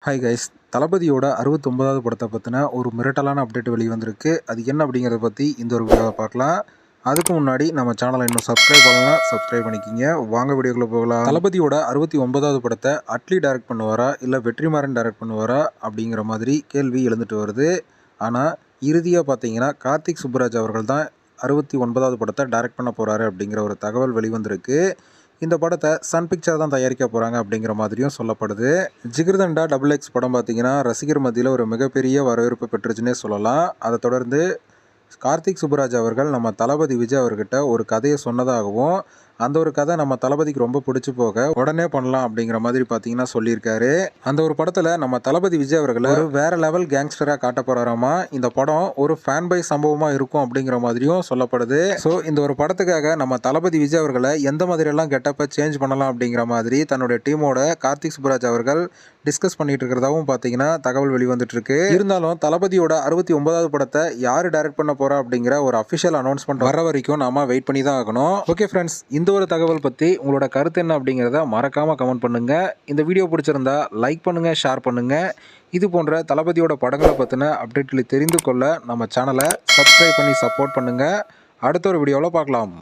Hi guys, தளபதியோட 69வது படத்தை பற்றின ஒரு மிரட்டலான அப்டேட் வெளிவந்திருக்கு. அது என்ன அப்படிங்கிறத பற்றி இந்த ஒரு வீடியோவை பார்க்கலாம். அதுக்கு முன்னாடி நம்ம சேனலை இன்னும் சப்ஸ்கிரைப் பண்ணலாம், சப்ஸ்கிரைப் பண்ணிக்கிங்க. வாங்க வீடியோக்குள்ளே போகலாம். தளபதியோட 69வது படத்தை அட்லி டைரக்ட் பண்ணுவாரா இல்லை வெற்றிமாறன் டைரக்ட் பண்ணுவாரா அப்படிங்கிற மாதிரி கேள்வி எழுந்துட்டு வருது. ஆனால் இறுதியாக பார்த்தீங்கன்னா கார்த்திக் சுப்புராஜ் அவர்கள் தான் 69வது படத்தை டைரக்ட் பண்ண போகிறாரு அப்படிங்கிற ஒரு தகவல் வெளிவந்திருக்கு. இந்த படத்தை சன் பிக்சர் தான் தயாரிக்க போகிறாங்க அப்படிங்கிற மாதிரியும் சொல்லப்படுது. ஜிகிர்தண்டா XX படம் பார்த்தீங்கன்னா ரசிகர் மத்தியில் ஒரு மிகப்பெரிய வரவேற்பு பெற்றுச்சுன்னே சொல்லலாம். அதை தொடர்ந்து கார்த்திக் சுப்புராஜ் அவர்கள் நம்ம தளபதி விஜய் அவர்கிட்ட ஒரு கதையை சொன்னதாகவும், அந்த ஒரு கதை நம்ம தளபதிக்கு ரொம்ப பிடிச்சி போக உடனே பண்ணலாம் அப்படிங்கிற மாதிரி பார்த்தீங்கன்னா சொல்லியிருக்காரு. அந்த ஒரு படத்தில் நம்ம தளபதி விஜய் அவர்களை ஒரு வேற லெவல் கேங்ஸ்டராக காட்ட போகிறாராமா. இந்த படம் ஒரு ஃபேன் பை சம்பவமாக இருக்கும் அப்படிங்கிற மாதிரியும் சொல்லப்படுது. ஸோ இந்த ஒரு படத்துக்காக நம்ம தளபதி விஜய் அவர்களை எந்த மாதிரியெல்லாம் கெட்டப்பை சேஞ்ச் பண்ணலாம் அப்படிங்கிற மாதிரி தன்னுடைய டீமோட கார்த்திக் சுப்புராஜ் அவர்கள் டிஸ்கஸ் பண்ணிட்டு இருக்கிறதாவும் பார்த்தீங்கன்னா தகவல் வெளிவந்துட்டு இருக்கு. இருந்தாலும் தளபதியோட 69வது படத்தை யார் டைரக்ட் பண்ண போறா அப்படிங்கிற ஒரு அஃபிஷியல் அனௌன்ஸ்மெண்ட் வர வரைக்கும் நாம வெயிட் பண்ணி தான் ஆகணும். ஓகே ஃப்ரெண்ட்ஸ், இந்த ஒரு தகவல் பற்றி உங்களோட கருத்து என்ன அப்படிங்கிறத மறக்காம கமெண்ட் பண்ணுங்க. இந்த வீடியோ பிடிச்சிருந்தா லைக் பண்ணுங்க, ஷேர் பண்ணுங்க. இது போன்ற தளபதியோட படங்களை பற்றின அப்டேட்களை தெரிந்து கொள்ள நம்ம சேனலை சப்ஸ்கிரைப் பண்ணி சப்போர்ட் பண்ணுங்க. அடுத்த ஒரு வீடியோவில் பார்க்கலாம்.